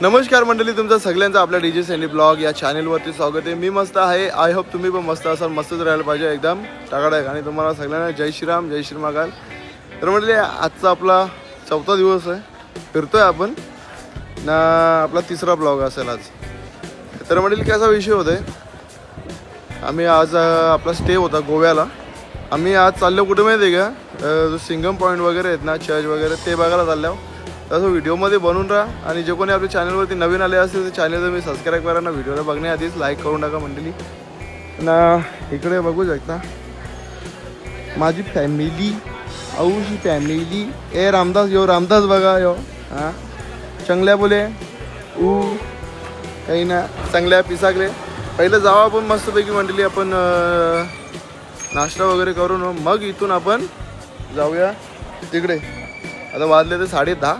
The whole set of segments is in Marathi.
नमस्कार मंडळी, तुमचं सगळ्यांचं आपल्या डीजे सैनी ब्लॉग या चॅनलवरती स्वागत आहे. मी मस्त आहे. आय होप तुम्ही पण मस्त असाल, मस्तच राहायला पाहिजे, एकदम टाकाटाक. आणि तुम्हाला सगळ्यांना जय श्रीराम, जय श्री महाकाल. तर मंडळी, आजचा आपला 4था दिवस आहे. फिरतोय आपण ना, आपला 3रा ब्लॉग असेल आज. तर मंडळी, कसा विषय होता आहे, आम्ही आज आपला स्टे होता गोव्याला. आम्ही आज चाललो कुठे माहिती आहे का, जो सिंगम पॉईंट वगैरे आहेत ना, चर्च वगैरे, ते बघायला चाललो. तसं व्हिडिओमध्ये बनवून राहा. आणि जे कोणी आपल्या चॅनलवरती नवीन आले असेल तर चॅनलला मी सबस्क्राईब करा ना. व्हिडिओला बघण्याआधीच लाईक करून टाका मंडळी ना. इकडे बघू शकता माझी फॅमिली, औशी फॅमिली. ए रामदास, यो रामदास बघा, यो हां चांगल्या बोले काही ना, चांगल्या पिसाकले. पहिलं जाऊ आपण मस्तपैकी मंडळी, आपण नाश्ता वगैरे करून मग इथून आपण जाऊया तिकडे. आता वाजले तर 10:30.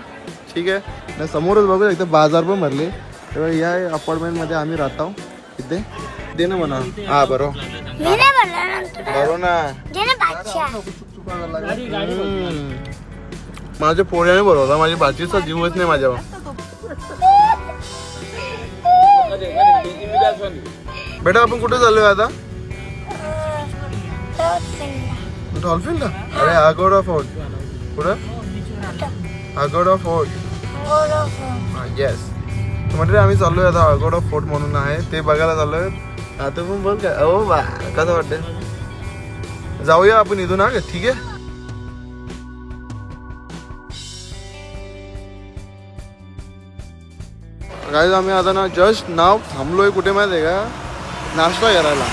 ठीक आहे ना. समोरच बघू एकदा बाजार पण भरले. तेव्हा या अपार्टमेंटमध्ये आम्ही राहतो. इथे दे ना म्हणा. हा बरोबर बरोबर ना. माझ्या पोळ्याने बरोबर, माझी भाजीचा जीवच नाही माझ्यावर. बेटा आपण कुठे चाललोय आता? डॉल्फिनला. अरे अगोडा फोर्ट. कुठं? अगोडा फोर्ट. येस. म्हणजे आम्ही चाललोय आता अगोडा फोर्ट म्हणून आहे, ते बघायला चाललोय. आता पण बोल काय, ओ बा कसं वाटतं. जाऊया आपण इथून. हा ठीक आहे. काय आम्ही आता ना जस्ट नाव थांबलोय कुठे माहिती आहे का, नाश्ता करायला.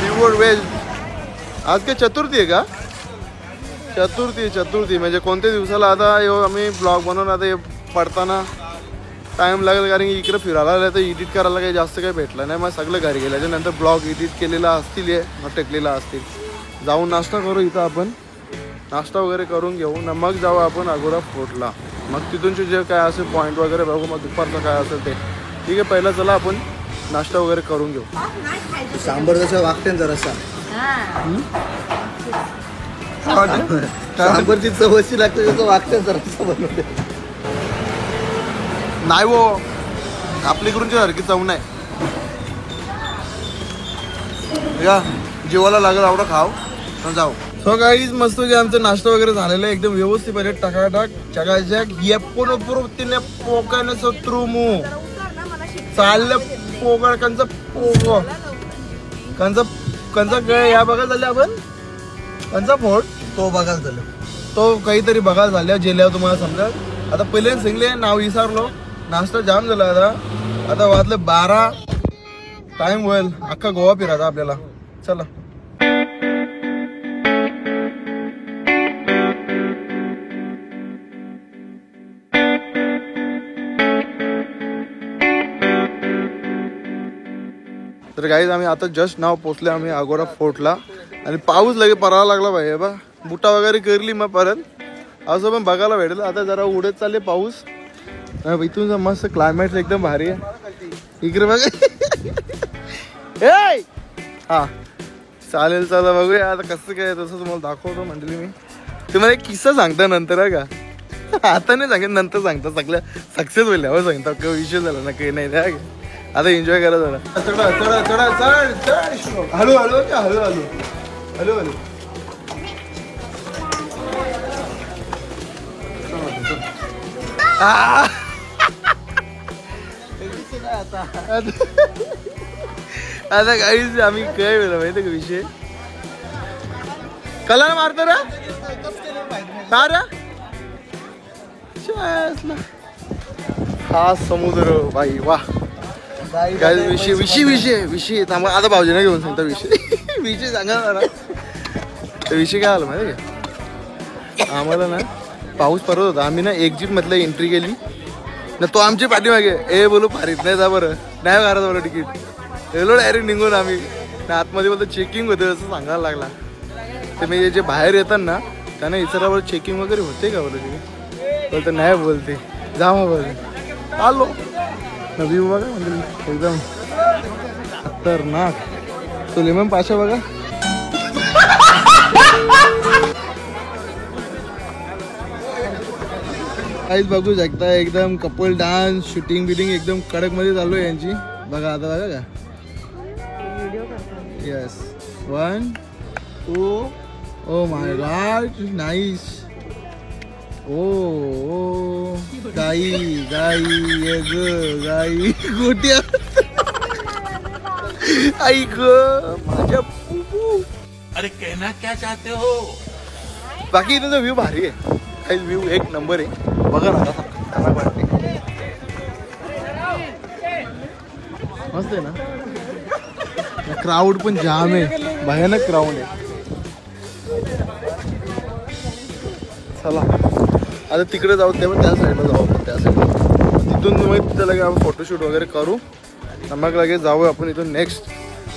Pure veg. आज काय चतुर्थी आहे का? चतुर्थी म्हणजे कोणत्या दिवसाला आता आम्ही ब्लॉग बनवून आता पडताना टाईम लागेल, कारण की इकडे फिरायला आलं तर एडिट करायला काही जास्त काही भेटलं नाही. मग सगळं घरी गेल्याच्या नंतर ब्लॉग एडिट केलेला असतील, मग टेकलेला असतील. जाऊन नाश्ता करू इथं आपण, नाश्ता वगैरे करून घेऊ ना, मग जाऊ आपण अगोडा फोर्टला. मग तिथूनचे जे काय असेल पॉईंट वगैरे बघू, मग दुपारचं काय असेल ते. ठीक आहे, पहिला चला आपण नाश्ता वगैरे करून घेऊ. सांबर जसं वागते जरासा, सांबरची चव अशी लागते जसं वागते जरासं बनवते. नाही वो, आपलीकडूनची सारखी चव नाही का. जेवायला लागेल आवडा खाव जाऊ. सो गाईज मस्त की आमचं नाश्ता वगैरे झालेलं आहे, एकदम व्यवस्थित पाहिजे. टकाटक चकाचक येपून तिने पोकाने सत्रुमू चाललं पोगळ कंच पोग कंचा गळ या बघा झाले आपण. कंचा फोड तो बघायला झालं, तो काहीतरी बघायला झाल्या जेल्यावर तुम्हाला समजा. आता पहिले सिंगले नाव विसरलो. नाश्ता जाम झाला. आता वाजले 12. टाइम होईल अख्खा गोवा फिरायचा आपल्याला. चला. तर गाईज आम्ही आता जस्ट नाव पोचले आम्ही अगोडा फोर्टला. आणि पाऊस लगे पडायला लागला पाहिजे बा. बुटा वगैरे करली मग परत असं पण बघायला भेटेल. आता जरा उडत चालले पाऊस. इथून मस्त क्लायमेट एकदम भारी आहे. इकडे बघा. हा चालेल, चला बघूया आता कसं काय. तसं तुम्हाला दाखवतो मंडळी. मी तुम्हाला एक किस्सा सांगता नंतर आहे का. आता नाही सांगेन, नंतर सांगता. सगळ्या सक्सेस होईल हो सांगता. काही विषय झाला ना काही नाही द्या. आता एन्जॉय करा जरा. चढा चढा चढा चढ चढ. हळू हळू हळू हळू हळू हळू. आता काहीच आम्ही काय वेळा माहिती का विषय. कला मारतो रा हा समुद्र बाई वा. विषय थांबा. आता भाऊजीने घेऊन सांगता विषय सांगा जरा. विषय काय आला माहिती का, आम्हाला ना पाऊस पडत होता. आम्ही ना एक्झिट मधलं एंट्री केली ना, तो आमची पाठीमागे ए बोलू फारीत नाही जा बरं, नाही मारत बरं तिकीट. गेलो डायरेक्ट निघून आम्ही. आतमध्ये बोलतो चेकिंग होतं असं सांगायला लागला. ते म्हणजे जे बाहेर येतात ना त्यांना इतरावर चेकिंग वगैरे होते का बोलतो. बोलतो नाही बोलते जावा बोलते. आलो नवी बघा म्हणजे एकदम खतरनाक. सुलेमान पाशा बघा. काहीच बघू शकता एकदम कपल डान्स शूटिंग बिटिंग एकदम कडक मध्ये चालू आहे यांची. बघा आता बघा का. Yes 1 2 oh my god nice. ओ गाई गाई ये ग गाई गोट्या आई ग माझ्या पुपू. अरे कहना क्या चाहते हो. बाकी इथं व्ह्यू भारी आहे. काही व्ह्यू एक नंबर आहे. बघा ना कसा खतरनाक वाटते. मस्त आहे ना. क्राऊड पण जाम आहे. भयानक क्राऊड आहे. चला आता तिकडे जाऊ तेव्हा त्या साईडला जाऊ आपण. त्या साईडला तिथून मग तिथं लगे आपण फोटोशूट वगैरे करू. मग लगेच जाऊ आपण इथून नेक्स्ट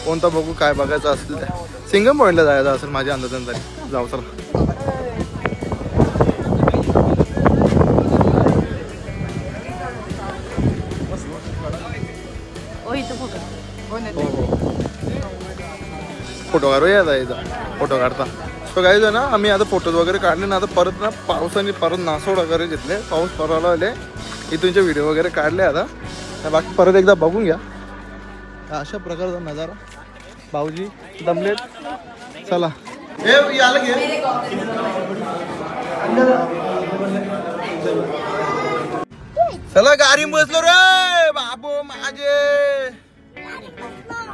कोणता बघू काय बघायचं असेल त्या सिंगम पॉईंटला जायचं असेल माझ्या अंदाजाने तरी. जाऊ चला. फोटो काढू यायचा फोटो काढता तो काय ना. आम्ही आता फोटोज वगैरे काढले ना. आता परत ना पावसाने परत नासोड वगैरे घेतले. पाऊस परायला आले इथूनचे व्हिडिओ वगैरे काढले. आता बाकी परत एकदा बघून घ्या. अशा प्रकारचा नजारा. भाऊजी दमलेत. चला हे आलं घे. चला गाडी बसलो रे बाबू माझे.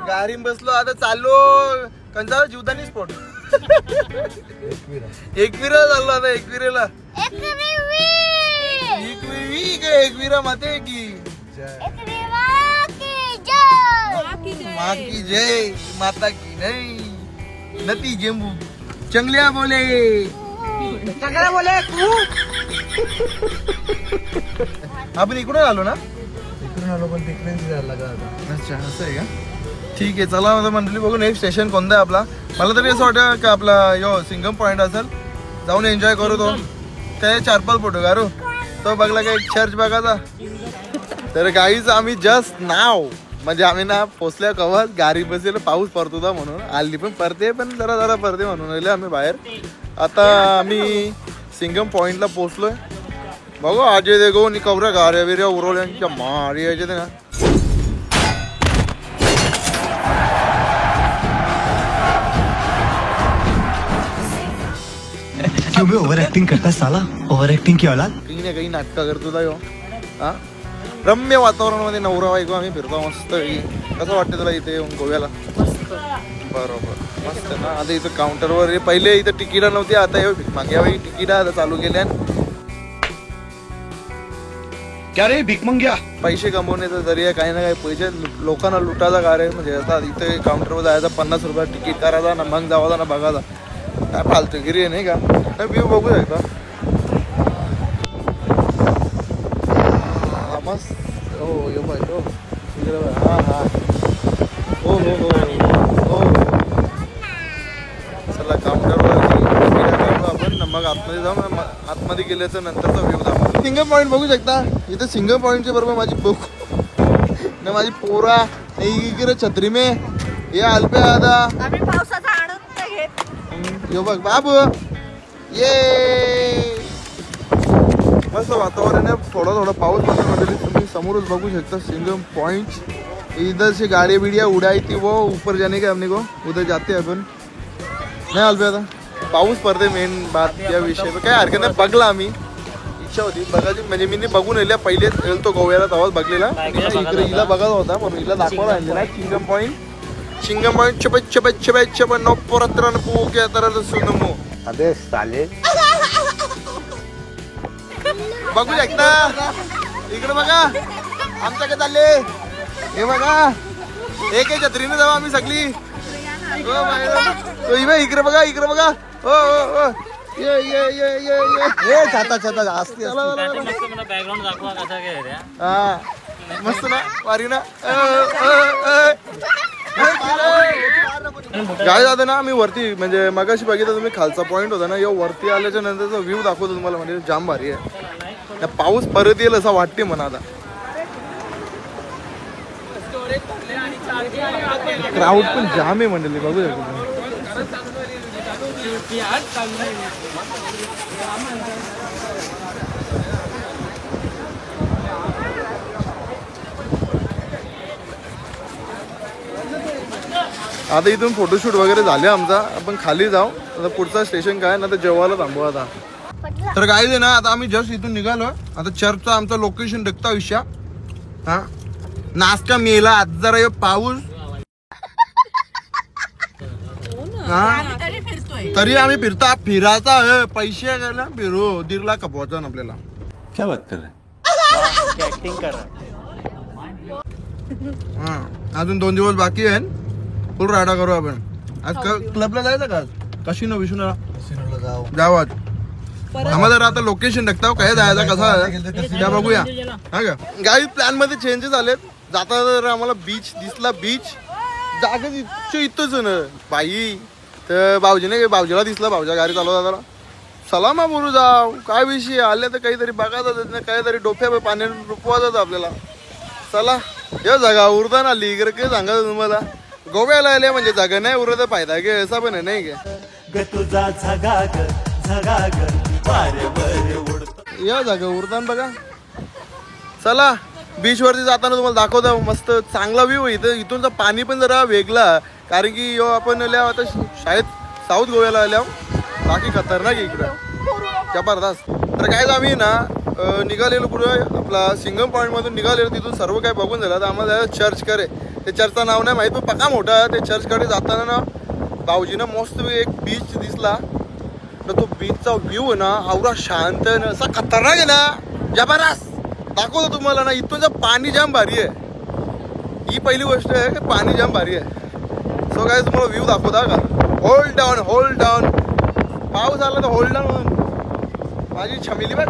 गाडी बसलो आता चाललो. कंचा जीवदानी स्पॉट एकविरा चाललो आता. एकविरेला एकविरा माते की माँ की जय माता की नहीं नती जेंबू चंगलिया बोले चंगलिया बोले. आपण इकडून आलो ना. इकडून आलो पण तिकडे जायला लागा. अच्छा असं आहे का. ठीक आहे चला आता मंडळी बघू नेक्स्ट स्टेशन कोणतं आहे आपला. मला तरी असं वाटतं का आपला यो सिंगम पॉईंट असेल. जाऊन एन्जॉय करू. तो काय 4-5 फोटो काढू. तो बघला का एक चर्च बघायचा. तर गाईच आम्ही जस्ट नाव म्हणजे आम्ही ना पोचल्या कवाच गाडी बसेल. पाऊस पडत होता म्हणून आली पण पडते पण जरा जरा पडते म्हणून आले आम्ही बाहेर. आता आम्ही सिंगम पॉईंटला पोचलोय. बघू अजय देखो नि कवऱ्या गाड्या बिऱ्या उरवल्या मारी यायचे ते ना. क्यों बे ओवर एक्टिंग करता साला. ओवर एक्टिंग की औलाद. काही ना काही नाटकं करतो ता. हा रम्य वातावरणामध्ये नवरा बायको आम्ही फिरतो मस्त. कसं वाटतं तुला इथे येऊन गोव्याला. बरोबर मस्त ना. आता इथं काउंटरवर पहिले इथं तिकीट नव्हती. आता हे मागच्या वेळी तिकीट आता चालू केल्या. क्या रे भीक मंग्या. पैसे कमवण्याचा जरिया काही ना काही पैसे लोकांना लुटायचा कार्य आहे. म्हणजे आता इथे काउंटरवर जायचा 50 रुपये तिकीट करायचा ना. मग जावाचा ना बघायचा. काय फालतूगिरी आहे नाही का. व्ह्यू बघू शकता. मस्त. हो यो बाय हो हा हा हो हो हो हो. चला काउंटरवर आपण मग आतमध्ये जाऊ. आतमध्ये गेल्याच्या नंतरचा व्ह्यू दाखवतो. सिंगम पॉईंट बघू शकता. इथे सिंगम पॉईंटच्या बरोबर माझी बघू ना माझी पोरा इकडे छत्री में हे आलपे आता आम्ही पावसाचा आनंद घेत. यो बघ बाबू ये मस्त वातावरण आहे. थोडा थोडा पाऊस पडण्यामध्ये तुम्ही समोरच बघू शकता सिंगम पॉइंट. इधर से गाड़ी बिड़िया उड़ाई थी वो ऊपर जाने का हमने को उधर जाते अपन नाही आलबे. आता पाऊस पडते मेन बात या विषय काय हरकत नाही. बघला आम्ही इच्छा होती बघायची म्हणजे मी बघून येल्या पहिलेच गेलतो गोव्याला तेव्हाच बघलेला. इकडे हिला बघायला होता म्हणून हिला दाखवायला आणलेला सिंगम पॉइंट. सिंगम पॉइंट छपत छपत छपत छपत नो परत्रन पू के तरह सुनमो. अबे साले बघू शकता. इकडे बघा आमच्याकडे चालले. हे बघा एक छत्रीने जाऊ आम्ही सगळी. इकडे बघा इकडे बघा. हो हो हो ये ये ये ये ये छाता छाता असते. बॅकग्राऊंड दाखवा कसा काय. हा मस्त ना वारी ना. काय जातं ना आम्ही वरती म्हणजे मगाशी बघितलं तुम्ही खालचा पॉईंट होता ना. यो वरती आल्याच्या नंतरचा व्ह्यू दाखवतो तुम्हाला. म्हणजे जाम भारी आहे. पाऊस परत येईल असं वाटते म्हणा. आता क्राऊड पण जाम आहे मंडळी बघू शकतो. आता इथून फोटोशूट वगैरे झाले आमचा. आपण खाली जाऊ. आता पुढचा स्टेशन काय ना तर जेवायला थांबू आता. तर काय आहे ना आता आम्ही जस्ट इथून निघालो. आता चर्चचा आमचा लोकेशन देखता विषय हा नाश्ता मेला आज जरा पाऊस तरी आम्ही फिरायचा पैसे घ्यायला फिरू 1.5 लाख कपवायचा आपल्याला. क्या बात कर रहे हा अजून 2 दिवस बाकी आहे. फुल राडा करू आपण. आज क्लबला जायचं का? कशिनो विष्णूला जाऊ आज. आम्हाला आता लोकेशन टाकता काय जायचं कसं आहे त्या बघूया. हा का गाडी प्लॅन मध्ये चेंजेस झालेत. जाता तर आम्हाला बीच दिसला. बीच जागा इथंच ना बाई. तर भाऊजीने भाऊजीला दिसला. भाऊजा गाडी चालवता जरा चला मग बोलू जाऊ. काय विषय आले तर काहीतरी बघायचं काहीतरी डोक्या पाण्याने रुपवा जातं आपल्याला. चला या जागा उरता ना आली इकडे काय सांगायचं तुम्हाला. गोव्याला आले म्हणजे जागा नाही उरत फायदा घे असा पण आहे नाही का. या जागा उरतान बघा. चला बीच वरती जाताना तुम्हाला दाखवतो मस्त चांगला व्ह्यू आहे इथं. इथूनचा पाणी पण जरा वेगळा कारण की यो आपण आल्या आता शाळेत साऊथ गोव्याला आल्या. बाकी खतरनाक इकडं जबरदस्त. तर काय आम्ही ना निघालेलो पुढे आपला सिंगम पॉईंट मधून निघालेलो. तिथून सर्व काय बघून झालं तर आम्हाला चर्च करे. ते चर्चचं नाव नाही माहित पण पक्का मोठा. ते चर्चकडे जाताना ना भाऊजीनं मस्त एक बीच दिसला. तर तो बीचचा व्ह्यू आहे ना आवरा शांत असा खतरनाक आहे ना जबरदस्त. दाखवतो तुम्हाला ना इथूनचं पाणी जाम भारी आहे. ही पहिली गोष्ट आहे की पाणी जाम भारी आहे. सो काय तुम्हाला व्ह्यू दाखवता का. होल्ड डाऊन पाऊस आला तर होल्ड डाऊन. माझी छमिली बघ.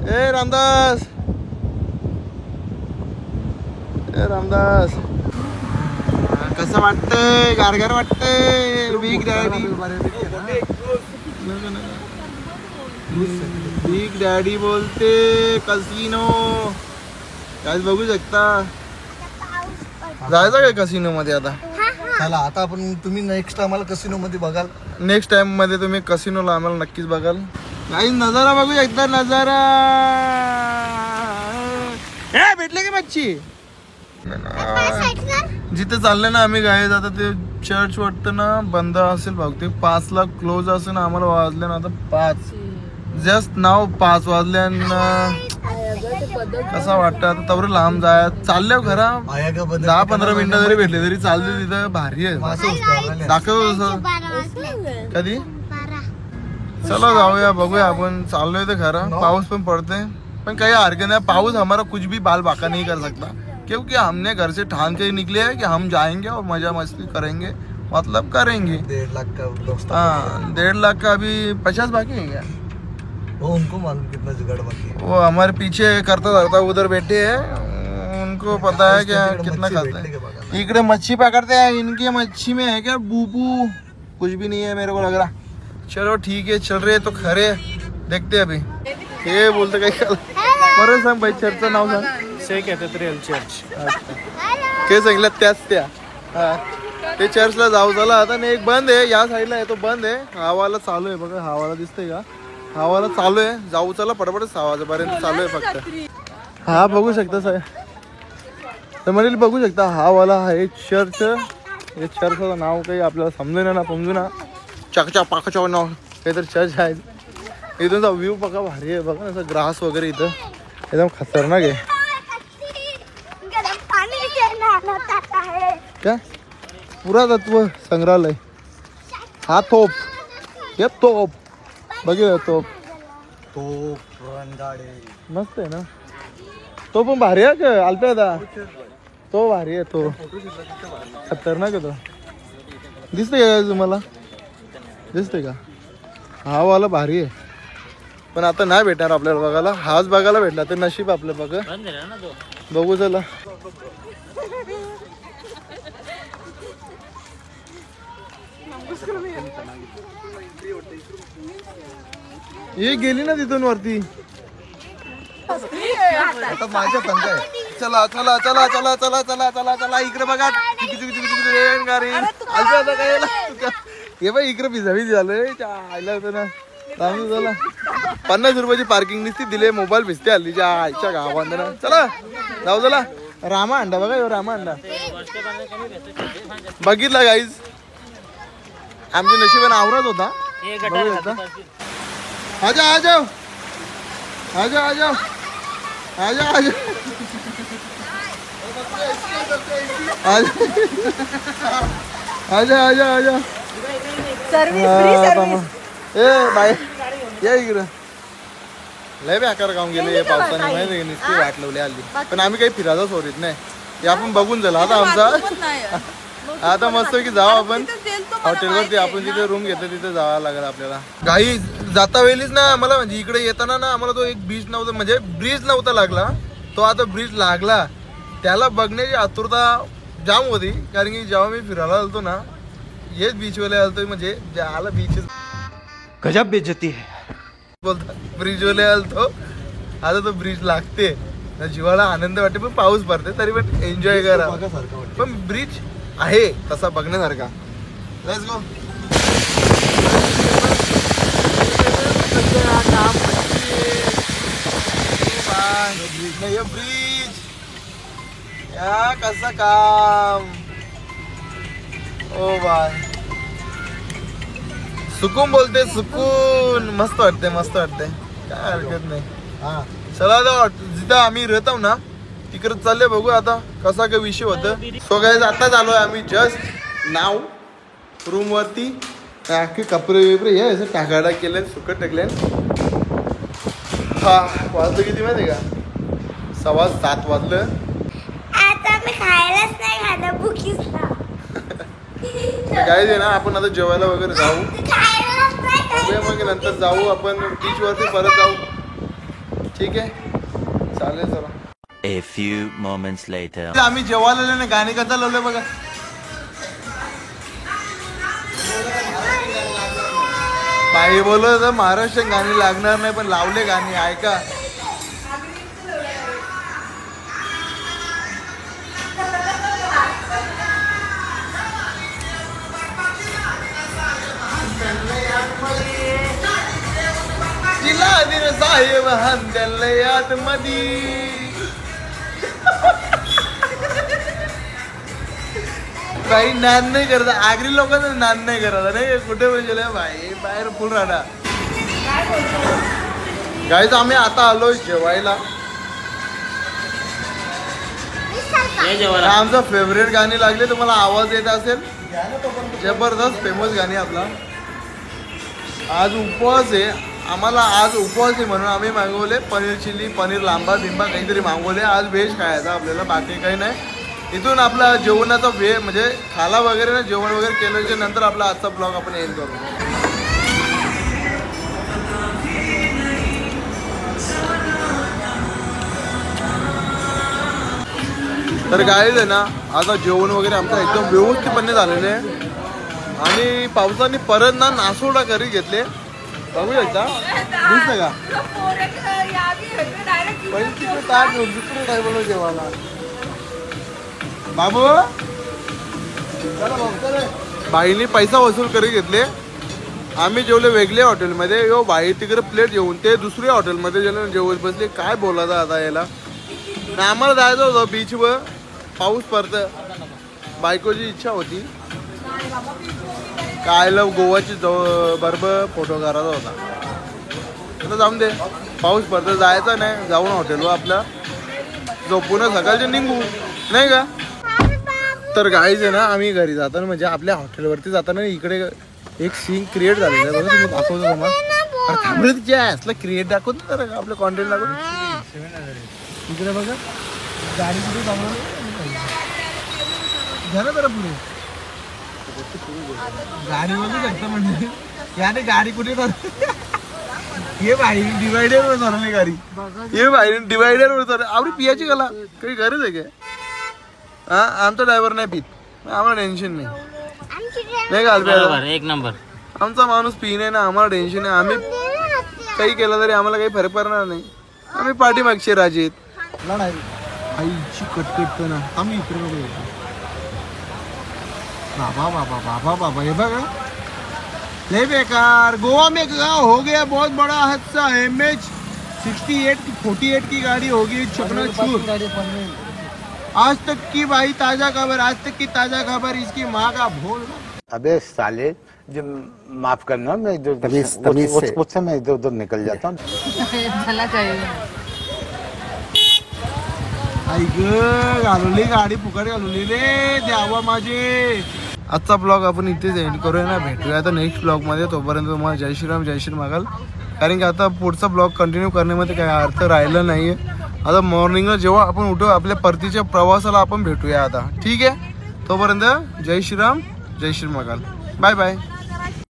ए रामदास कसं वाटतंय. गारगार वाटतंय. बिग डॅडी बोलते कसिनो. काय बघू शकता. जायचं काय कसिनो मध्ये आता. चला आता आपण तुम्ही नेक्स्ट आम्हाला कसिनो मध्ये बघाल. नेक्स्ट टाइम मध्ये तुम्ही कसिनोला आम्हाला नक्कीच बघाल. काही नजारा बघू शकता. नजारा भेटले की मच्छी. जिथे चालले ना आम्ही गाय आता ते चर्च वाटतं ना बंद असेल बहुतेक. 5 ला क्लोज असेल ना. आम्हाला वाजले ना आता 5 जस्ट नाव 5 वाजल्या. कसा वाटतं आता तवर लांब जाय चालल्या खरा. 10-15 मिनिटं जरी भेटले तरी चालले तिथं भारी आहे. दाखव कधी. चला जाऊया बघूया आपण. चाललोय तर खरा. पाऊस पण पडते पण काही हरकत नाही. पाऊस हमारा कुछ भी बाल बाका नहीं कर सकता क्योंकि हमने घर से ठान के निकले हैं कि हम जाएंगे और मजा मस्ती करेंगे. मतलब करेंगे. 1.5 लाख का दोस्त. हाँ 1.5 लाख का अभी 50 बाकी है क्या. वो उनको मालूम कितना जुगाड़ बाकी है. वो हमारे पीछे करता उधर बैठे हैं. उनको पता है क्या कितना खाता है. इकडे मच्छी पकड़ते हैं. इनकी मच्छी में है क्या बूबू. कुछ भी नहीं है मेरे को लग रहा. चलो ठीक है चल रहे तो खरे देखते अभी. हे बोलते काही बरं सांग भाई. चर्चचं नाव सांग. Cathedral church. ते सांगितलं त्याच त्या. हा ते चर्चला जाऊ झाला आता. एक बंद आहे या साईडला आहे तो बंद आहे. हवाला चालू आहे बघा. हवाला दिसतंय का. हवाला चालू आहे. जाऊ चला पटापट 6 वाजेपर्यंत चालू आहे फक्त. हा बघू शकता साहेब. तर म्हणजे बघू शकता हा वाला आहे चर्च. हे चर्चचं नाव काही आपल्याला समजेना ना समजू ना. चकचा पाकचा नाव काहीतरी चर्च आहे. इथूनचा व्ह्यू बघा भारी आहे बघा. असं ग्रास वगैरे इथं एकदम खतरनाक आहे. क्या पुरातत्व संग्रहालय. हा तोप हे तोप बघितलं तोप. मस्त आहे ना. तो पण भारी आहे का आलता आता. तो भारी आहे. तो खतरनाक आहे. तो दिसतंय का तुम्हाला. दिसतंय का. हा वाला भारी आहे पण आता नाही भेटणार आपल्याला बघायला. हाच बघायला भेटला तर नशीब आपलं. बघा बघू चला. ये गेली ना तिथून वरती. आता माझ्या पंचा आहे. चला चला चला चला चला चला चला चला इकडे बघा. गाडी हे बाई इकडे पिझावी झालंय. आयला होतं ना चला 50 रुपयाची पार्किंग निसती दिले. मोबाईल भिजते हल्लीच्या आईच्या गावांना. चला जाऊ चला रामा अंडा बघा ह्यो रामा अंडा बघितला गाईज आमच्या नशिबाने आवरत होता बघू आता. आजा आजा आजा आजा आजा आजा आजा आजा आजा ए बाय या इकडं लय बेकार काम गेले हे पावसाने माहिती नुसती वाट लावली आली पण आम्ही काही फिरायला सोडित नाही हे आपण बघून झालं आता आमचा आता मस्त की जाऊ आपण हॉटेलवरती आपण जिथे रूम घेतलं तिथे जावं लागेल आपल्याला. गाई जाता वेळीच ना आम्हाला म्हणजे इकडे येताना ना आम्हाला तो एक बीच नव्हता म्हणजे ब्रिज नव्हता लागला तो आता ब्रिज लागला त्याला बघण्याची आतुरता जाम होती कारण की जेव्हा मी फिरायला आलतो ना हेच बीचवाले आलतो म्हणजे ज्याला बीच गजब बेइज्जती है बोलतात ब्रिजवाले आलतो आता तो ब्रिज लागते जीवाला आनंद वाटते पण पाऊस पडते तरी पण एन्जॉय करा पण ब्रिज आहे तसा बघण्यासारखा. Let's go. ब्रिज या कसं काम ओ बाय सुकून बोलते सुकून मस्त वाटते काय हरकत नाही. हा चला आता जिथं आम्ही राहतो ना तिकडे चालले बघू आता कसा काय विषय होतं. सो गाईज आताच आलोय आम्ही जस्ट नाव रूम वरती अख्खे कपडे बिपरे हे असं टाकाटाक केले सुकट टाकले. हा वाजलं किती माहिती का 7:15 वाजलं. आता मी खायलाच नाही खात भुकीच गाईज आहे ना आपण आता जेवायला वगैरे जाऊ मग नंतर जाऊ आपण बीच वरती परत जाऊ ठीक आहे चालेल चला. A few moments later. आम्ही जेवायला ना गाणी कसा लावले बघा बाई बोलत तर महाराष्ट्रीयन गाणी लागणार नाही पण लावले गाणी ऐका. साहेब हंदल्यात मधी बाई नाद नाही करत आगरी लोकांना नाद नाही करत नाही कुठे म्हणजे बाई बाहेर फुल राहणार. गाईज आम्ही आता आलोय जेवायला. आमचं फेवरेट गाणी लागले तुम्हाला आवाज येत असेल जबरदस्त फेमस गाणी आपला. आज उपवास आहे आम्हाला आज उपवास आहे म्हणून आम्ही मागवले पनीर चिल्ली पनीर लांबा बिंबा काहीतरी मागवले. आज व्हेज खायचा आपल्याला बाकी काही नाही. इथून आपला जेवणाचा म्हणजे खाला वगैरे ना जेवण वगैरे केल्याच्या नंतर आपला आजचा ब्लॉग आपण एंड करू. तर गाईज आहे ना आता जेवण वगैरे आमचं एकदम व्यवस्थितपणे झालेलं आहे आणि पावसाने परत ना नासोडा करी घेतले बघू शकता दिसतं का तिकडे ताट दुसरं काय बनव जेवायला बाबू बाईने पैसा वसूल करी घेतले. आम्ही जेवले वेगळ्या हॉटेलमध्ये यो बाई तिकडे प्लेट जेवून ते दुसऱ्या हॉटेलमध्ये जेवण बसले. काय बोलायचं आता याला आम्हाला जायचं होतं बीचवर पाऊस पडतं बायकोची इच्छा होती कायला गोवाची बरोबर फोटो काढायचा होता आता जाऊन दे पाऊस पडतं जायचं नाही जाऊन हॉटेलवर आपल्या झोपून सकाळचे निघू नाही का. तर गाईज आहे ना आम्ही घरी जाताना म्हणजे आपल्या हॉटेलवरती जाताना इकडे एक सीन क्रिएट झालेलं आहे बघा तुम्ही दाखवतो तुम्हाला थांबले तिच्या असलं क्रिएट दाखवतो तर आपलं कॉन्टेंट दाखवतो इकडे बघा गाडी कुठे थांबवली घ्या ना जरा पुढे गाडी बघू शकता म्हणजे याने गाडी कुठे ये बाहेर डिवायडर वर चालवली गाडी ये बाहेर डिवायडर वर चालव आपली पियाची कला काही गरज आहे काय. हा आमचा ड्रायव्हर नाही पित आम्हाला टेन्शन नाही का एक नंबर आमचा माणूस पिणे ना आम्हाला टेन्शन आहे. आम्ही काही केलं तरी आम्हाला काही फरक पडणार नाही. आम्ही पाठीमागचे राजे आहेत. आईची कटकट ना आम्ही इकडे बघू बाबा बाबा बाबा बाबा ये बघा नहीं बेकार गोवा में हो गया बहुत बड़ा हादसा MH 68 की 48 की गाड़ी होगी चकनाचूर आज तक की भाई ताजा खबर, आज तक की ताजा खबर, इसकी माँ का भोल। अबे साले, जो माफ करना, मैं इधर मुझसे मैं इधर उधर निकल जाता हूँ। झाला चाहिए ऐक घालवली गाडी फुकट घालवली रे द्यावा माझे. आजचा ब्लॉग आपण इथेच एंड करूया ना, भेटूया आता नेक्स्ट ब्लॉग मध्ये. तोपर्यंत तुम्हाला जय श्रीराम जय श्री महाकाल. कारण की आता पुढचा ब्लॉग कंटिन्यू करण्यामध्ये काही अर्थ राहिला नाहीये. आता मॉर्निंगला जेव्हा आपण उठू आपल्या परतीच्या प्रवासाला आपण भेटूया आता. ठीक आहे, तोपर्यंत जय श्रीराम जय श्री महाकाल. Bye bye.